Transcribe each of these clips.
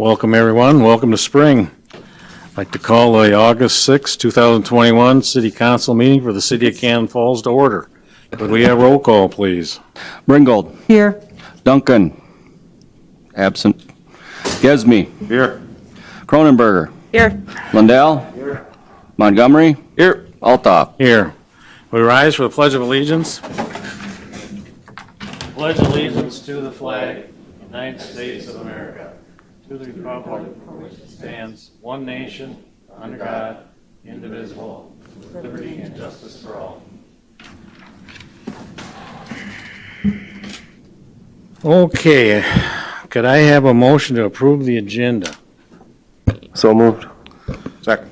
Welcome, everyone. Welcome to spring. I'd like to call the August 6, 2021 City Council meeting for the City of Cannon Falls to order. Could we have roll call, please? Ringgold. Here. Duncan. Absent. Gesme. Here. Cronenberger. Here. Lundell. Here. Montgomery. Here. Altoff. Here. We rise for the Pledge of Allegiance. Pledge allegiance to the flag, United States of America, to the republic for which it stands, one nation, under God, indivisible, with liberty and justice for all. Okay, could I have a motion to approve the agenda? So moved. Second.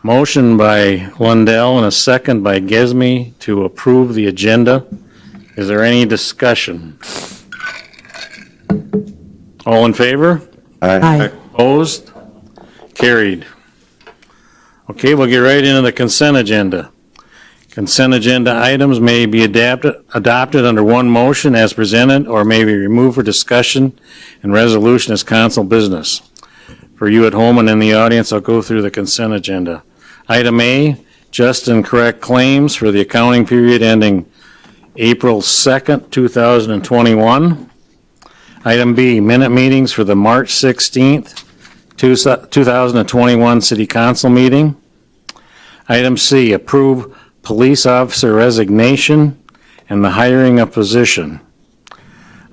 Motion by Lundell and a second by Gesme to approve the agenda. Is there any discussion? All in favor? Aye. Opposed? Carried. Okay, we'll get right into the consent agenda. Consent agenda items may be adopted under one motion as presented or may be removed for discussion and resolution as council business. For you at home and in the audience, I'll go through the consent agenda. Item A, just and correct claims for the accounting period ending April 2nd, 2021. Item B, minute meetings for the March 16th, 2021 City Council meeting. Item C, approve police officer resignation and the hiring of position.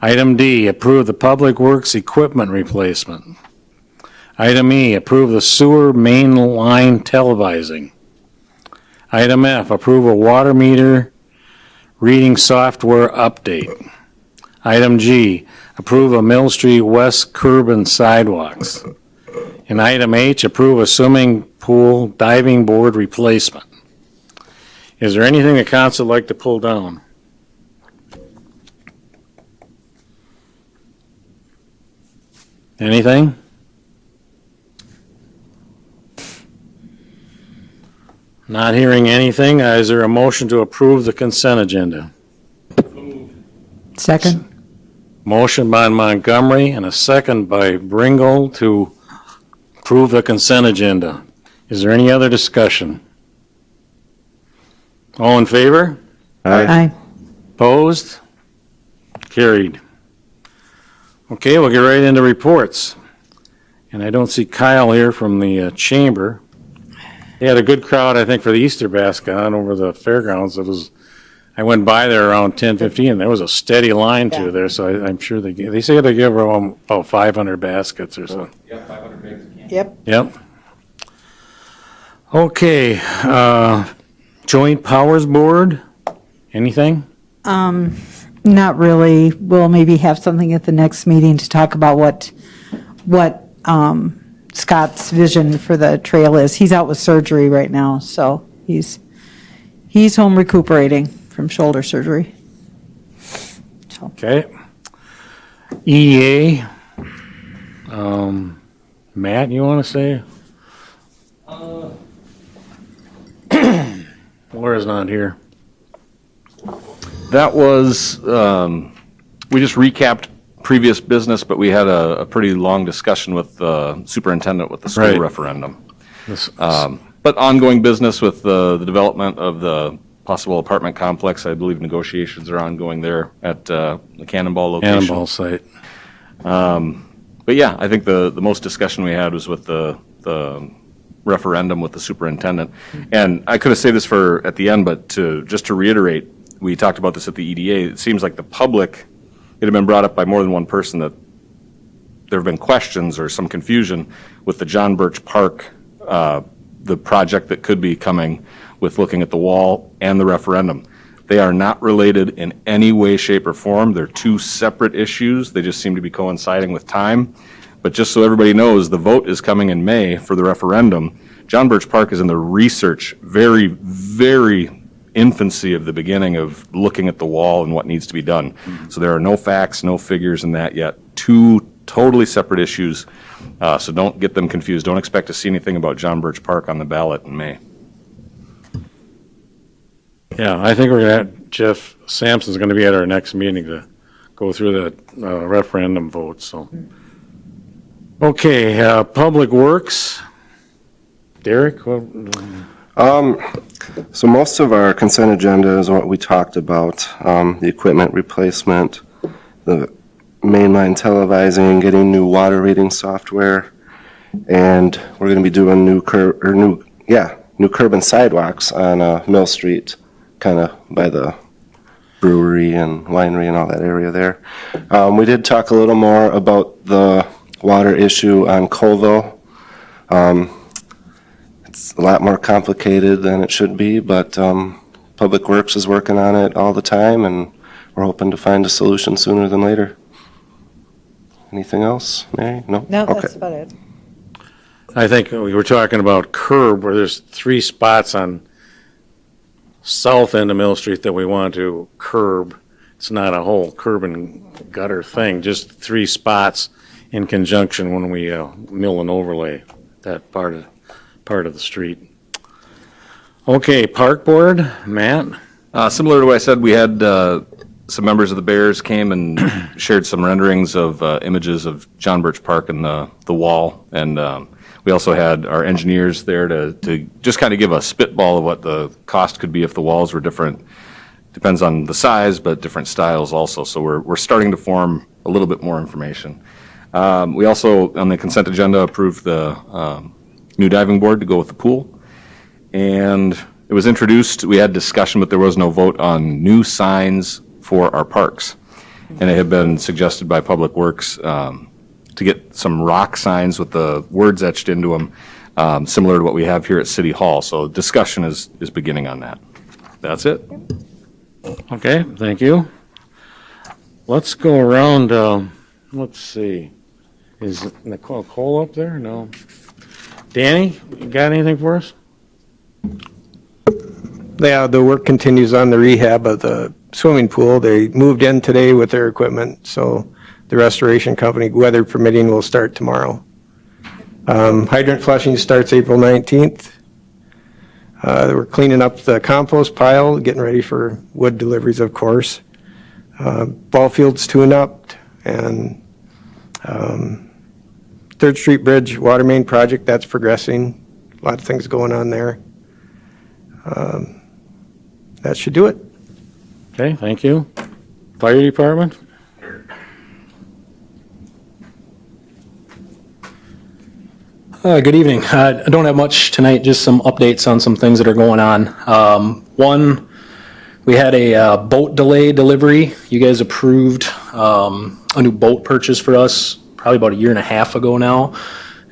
Item D, approve the Public Works equipment replacement. Item E, approve the sewer main line televising. Item F, approve a water meter reading software update. Item G, approve a Mill Street West curb and sidewalks. And item H, approve a swimming pool diving board replacement. Is there anything the council would like to pull down? Anything? Not hearing anything. Is there a motion to approve the consent agenda? Second. Motion by Montgomery and a second by Bringle to approve the consent agenda. Is there any other discussion? All in favor? Aye. Opposed? Carried. Okay, we'll get right into reports. And I don't see Kyle here from the chamber. They had a good crowd, I think, for the Easter basket on over the fairgrounds. I went by there around 10:15, and there was a steady line to there, so I'm sure they say they give them about 500 baskets or so. Yeah, 500 bags of candy. Yep. Yep. Okay, Joint Powers Board, anything? Not really. We'll maybe have something at the next meeting to talk about what Scott's vision for the trail is. He's out with surgery right now, so he's home recuperating from shoulder surgery. So. Okay. EDA, Matt, you want to say? Laura's not here. That was, we just recapped previous business, but we had a pretty long discussion with the superintendent with the school Right. referendum. This- But ongoing business with the development of the possible apartment complex. I believe negotiations are ongoing there at the Cannonball location. Cannonball site. But yeah, I think the most discussion we had was with the referendum with the superintendent. And I could have said this at the end, but just to reiterate, we talked about this at the EDA. It seems like the public, it had been brought up by more than one person that there have been questions or some confusion with the John Birch Park, the project that could be coming with looking at the wall and the referendum. They are not related in any way, shape, or form. They're two separate issues. They just seem to be coinciding with time. But just so everybody knows, the vote is coming in May for the referendum. John Birch Park is in the research, very, very infancy of the beginning of looking at the wall and what needs to be done. So there are no facts, no figures in that yet. Two totally separate issues. So don't get them confused. Don't expect to see anything about John Birch Park on the ballot in May. Yeah, I think we're going to have, Jeff Sampson's going to be at our next meeting to go through the referendum vote, so. Okay, Public Works. Derek? So most of our consent agenda is what we talked about, the equipment replacement, the mainline televising, getting new water reading software, and we're going to be doing new curb and sidewalks on Mill Street, kind of by the brewery and winery and all that area there. We did talk a little more about the water issue on Colville. It's a lot more complicated than it should be, but Public Works is working on it all the time, and we're hoping to find a solution sooner than later. Anything else, Mary? No? No, that's Okay. about it. I think we were talking about curb, where there's 3 spots on south end of Mill Street that we want to curb. It's not a whole curb and gutter thing, just 3 spots in conjunction when we mill and overlay that part of the street. Okay, Park Board, Matt? Similar to what I said, we had some members of the Bears came and shared some renderings of images of John Birch Park and the wall. And we also had our engineers there to just kind of give a spitball of what the cost could be if the walls were different. Depends on the size, but different styles also. So we're starting to form a little bit more information. We also, on the consent agenda, approved the new diving board to go with the pool. And it was introduced, we had discussion, but there was no vote on new signs for our parks. And it had been suggested by Public Works to get some rock signs with the words etched into them, similar to what we have here at City Hall. So discussion is beginning on that. That's it. Okay, thank you. Let's go around, let's see. Is Nicole Cole up there? No. Danny, you got anything for us? Yeah, the work continues on the rehab of the swimming pool. They moved in today with their equipment, so the restoration company, weather permitting, will start tomorrow. Hydrant flushing starts April 19th. We're cleaning up the compost pile, getting ready for wood deliveries, of course. Ball fields tune-up, and 3rd Street Bridge water main project, that's progressing. A lot of things going on there. That should do it. Okay, thank you. Fire Department? Good evening. I don't have much tonight, just some updates on some things that are going on. One, we had a boat delay delivery. You guys approved a new boat purchase for us probably about 1.5 years ago now,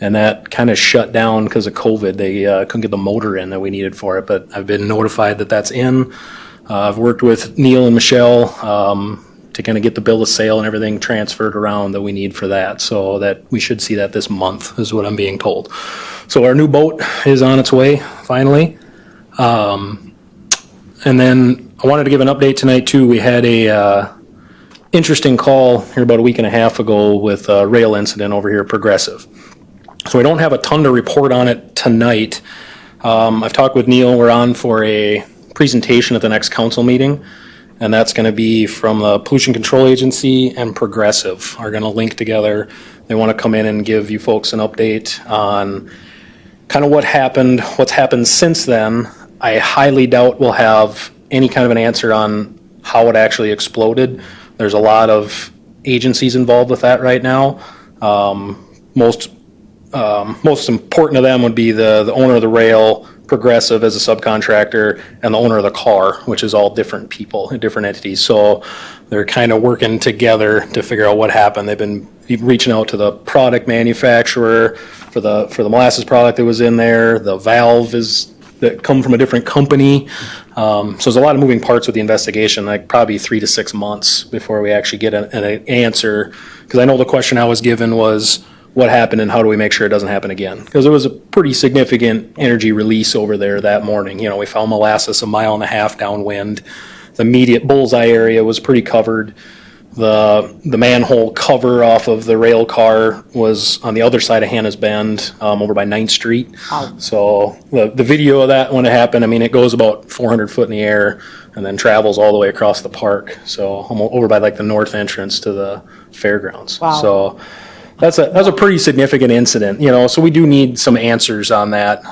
and that kind of shut down because of COVID. They couldn't get the motor in that we needed for it, but I've been notified that that's in. I've worked with Neil and Michelle to kind of get the bill of sale and everything transferred around that we need for that, so that we should see that this month is what I'm being told. So our new boat is on its way, finally. And then I wanted to give an update tonight too. We had a interesting call here about 1.5 weeks ago with a rail incident over here at Progressive. So we don't have a ton to report on it tonight. I've talked with Neil. We're on for a presentation at the next council meeting, and that's going to be from the Pollution Control Agency and Progressive are going to link together. They want to come in and give you folks an update on kind of what happened, what's happened since then. I highly doubt we'll have any kind of an answer on how it actually exploded. There's a lot of agencies involved with that right now. Most important to them would be the owner of the rail, Progressive as a subcontractor, and the owner of the car, which is all different people and different entities. So they're kind of working together to figure out what happened. They've been reaching out to the product manufacturer for the molasses product that was in there. The valve that come from a different company. So there's a lot of moving parts with the investigation, like probably 3 to 6 months before we actually get an answer. Because I know the question I was given was, what happened and how do we make sure it doesn't happen again? Because there was a pretty significant energy release over there that morning. You know, we found molasses 1.5 miles downwind. The immediate bullseye area was pretty covered. The manhole cover off of the rail car was on the other side of Hannah's Bend, over by 9th Street. Wow. So the video of that when it happened, I mean, it goes about 400 foot in the air and then travels all the way across the park. So over by like the north entrance to the fairgrounds. Wow. So that's a pretty significant incident, so we do need some answers on that.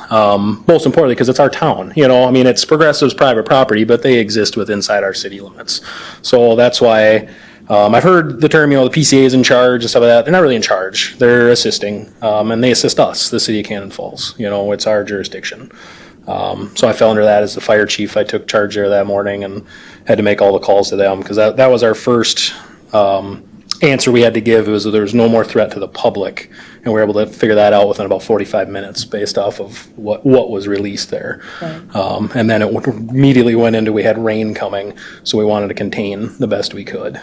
Most importantly, because it's our town, I mean, it's Progressive's private property, but they exist inside our city limits. So that's why, I've heard the term, the PCA is in charge and stuff like that. They're not really in charge. They're assisting, and they assist us, the city of Cannon Falls. It's our jurisdiction. So I fell under that as the fire chief. I took charge there that morning and had to make all the calls to them, because that was our first answer we had to give. It was that there was no more threat to the public, and we were able to figure that out within about 45 minutes based off of what was released there. And then it immediately went into, we had rain coming, so we wanted to contain the best we could,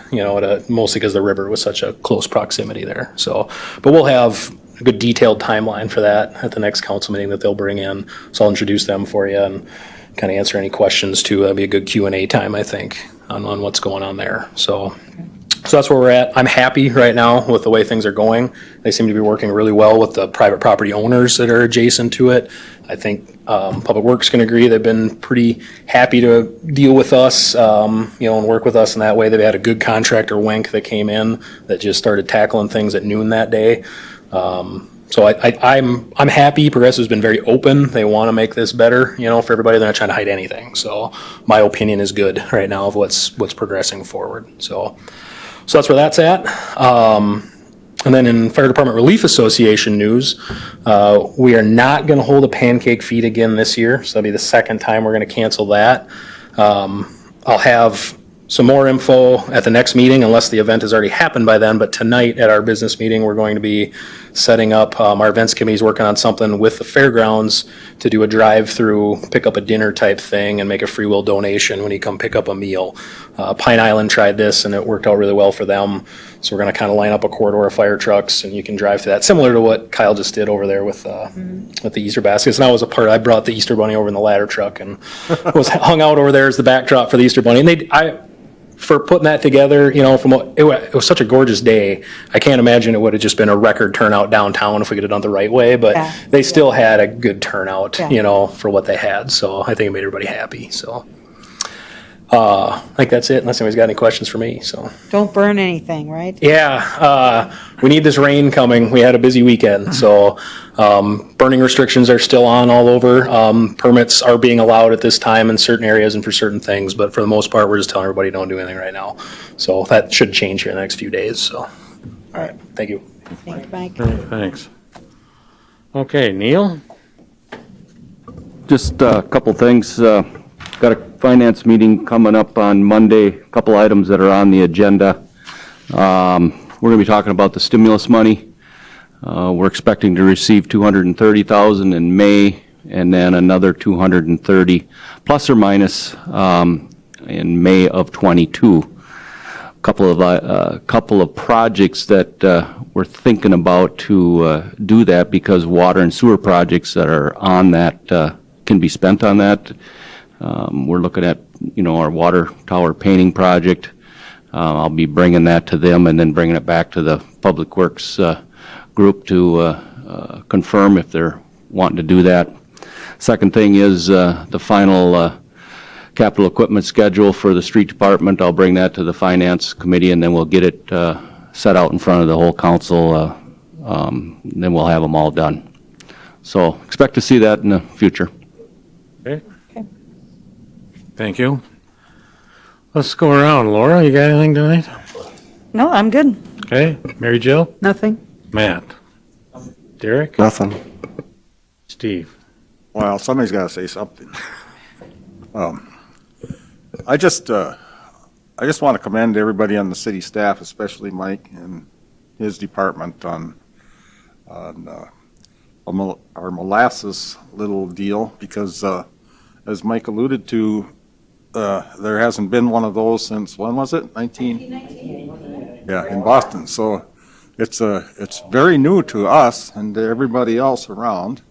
mostly because the river was such a close proximity there. So, but we'll have a good detailed timeline for that at the next council meeting that they'll bring in. So I'll introduce them for you and kind of answer any questions too. That'll be a good Q&A time, I think, on what's going on there. So that's where we're at. I'm happy right now with the way things are going. They seem to be working really well with the private property owners that are adjacent to it. I think Public Works can agree. They've been pretty happy to deal with us, and work with us in that way. They've had a good contractor, Wenk, that came in that just started tackling things at noon that day. So I'm happy. Progressive's been very open. They want to make this better, for everybody. They're not trying to hide anything. So my opinion is good right now of what's progressing forward. So that's where that's at. And then in Fire Department Relief Association news, we are not going to hold a pancake feed again this year. So that'll be the second time we're going to cancel that. I'll have some more info at the next meeting, unless the event has already happened by then. But tonight at our business meeting, we're going to be setting up, our events committee is working on something with the fairgrounds to do a drive-through, pick up a dinner type thing and make a free will donation when you come pick up a meal. Pine Island tried this and it worked out really well for them. So we're going to kind of line up a corridor of fire trucks and you can drive through that, similar to what Kyle just did over there with the Easter baskets. And I brought the Easter bunny over in the ladder truck and was hung out over there as the backdrop for the Easter bunny. And for putting that together, from what it was such a gorgeous day. I can't imagine it would have just been a record turnout downtown if we could have done it the right way, but they still had a good turnout, for what they had. So I think it made everybody happy. So I think that's it, unless anybody's got any questions for me. So Don't burn anything, right? yeah, we need this rain coming. We had a busy weekend, so burning restrictions are still on all over. Permits are being allowed at this time in certain areas and for certain things, but for the most part, we're just telling everybody don't do anything right now. So that should change here in the next few days. So, all right, thank you. Thank you, Mike. Thanks. Okay, Neil? Just a couple things. Got a finance meeting coming up on Monday, a couple items that are on the agenda. We're going to be talking about the stimulus money. We're expecting to receive $230,000 in May, and then another $230 plus or minus in May of '22. Couple of projects that we're thinking about to do that, because water and sewer projects that are on that can be spent on that. We're looking at, our water tower painting project. I'll be bringing that to them and then bringing it back to the Public Works group to confirm if they're wanting to do that. Second thing is the final capital equipment schedule for the street department. I'll bring that to the finance committee and then we'll get it set out in front of the whole council. Then we'll have them all done. So expect to see that in the future. Okay. Thank you. Let's go around. Laura, you got anything tonight? No, I'm good. Okay. Mary Jill? Nothing? Matt? Derek? Nothing. Steve? Well, somebody's got to say something. I just want to commend everybody on the city staff, especially Mike and his department on our molasses little deal, because as Mike alluded to, there hasn't been one of those since, when was it? 1919? Yeah, in Boston. So it's very new to us and to everybody else around.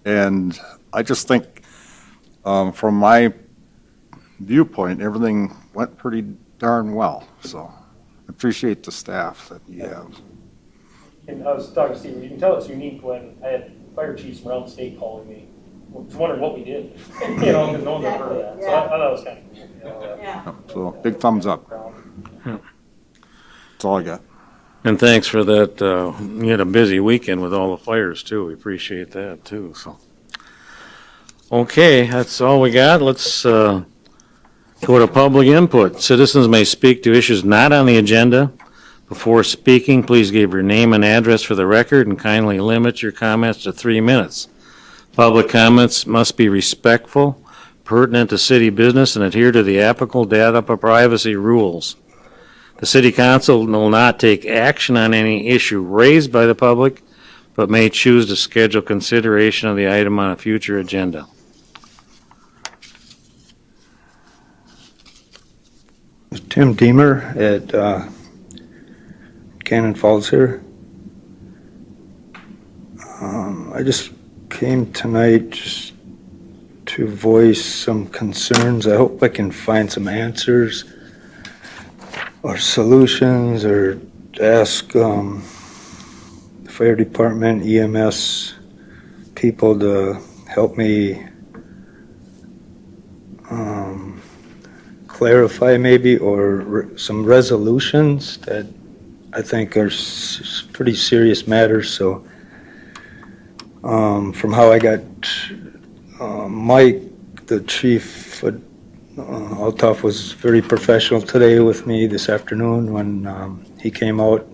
And I just think, from my viewpoint, everything went pretty darn well. So I appreciate the staff that you have. And I was talking to Steve, you can tell it's unique when I had fire chiefs from around the state calling me, wondering what we did, because no one's ever heard of that. So I thought that was kind of cool. So big thumbs up. That's all I got. And thanks for that, you had a busy weekend with all the fires too, we appreciate that too, so. Okay, that's all we got, let's go to public input. Citizens may speak to issues not on the agenda. Before speaking, please give your name and address for the record and kindly limit your comments to 3 minutes. Public comments must be respectful, pertinent to city business, and adhere to the applicable data privacy rules. The city council will not take action on any issue raised by the public, but may choose to schedule consideration of the item on a future agenda. Tim Deemer at Cannon Falls here. I just came tonight just to voice some concerns. I hope I can find some answers or solutions, or ask the fire department, EMS people to help me clarify maybe, or some resolutions that I think are pretty serious matters. So from how I got Mike, the chief, Althoff was very professional today with me this afternoon when he came out.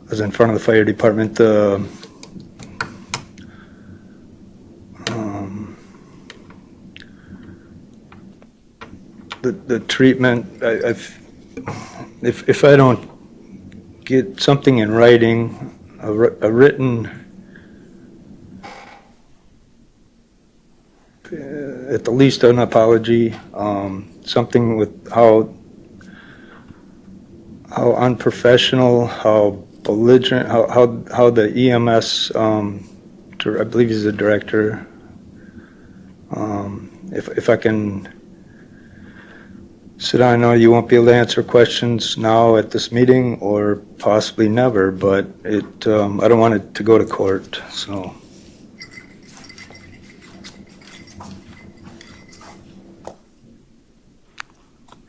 I was in front of the fire department. The treatment, if I don't get something in writing, a written, at the least an apology, something with how unprofessional, how belligerent, how the EMS, I believe he's the director, if I can sit down. I know you won't be able to answer questions now at this meeting, or possibly never, but I don't want it to go to court, so.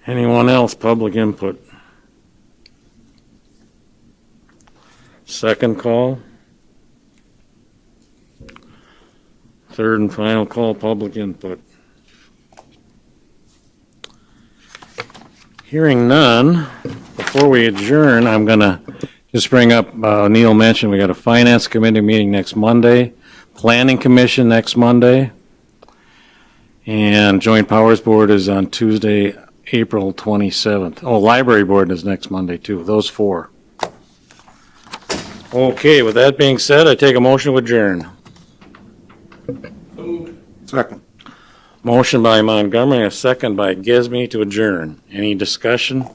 Anyone else, public input? Second call? Third and final call, public input. Hearing none, before we adjourn, I'm going to just bring up, Neil mentioned we got a Finance Committee meeting next Monday, Planning Commission next Monday, and Joint Powers Board is on Tuesday, April 27th. Oh, Library Board is next Monday too, those four. Okay, with that being said, I take a motion to adjourn. Second. Motion by Montgomery, a second by Gesme to adjourn. Any discussion?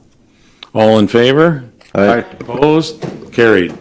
All in favor? Aye. Opposed? Carried.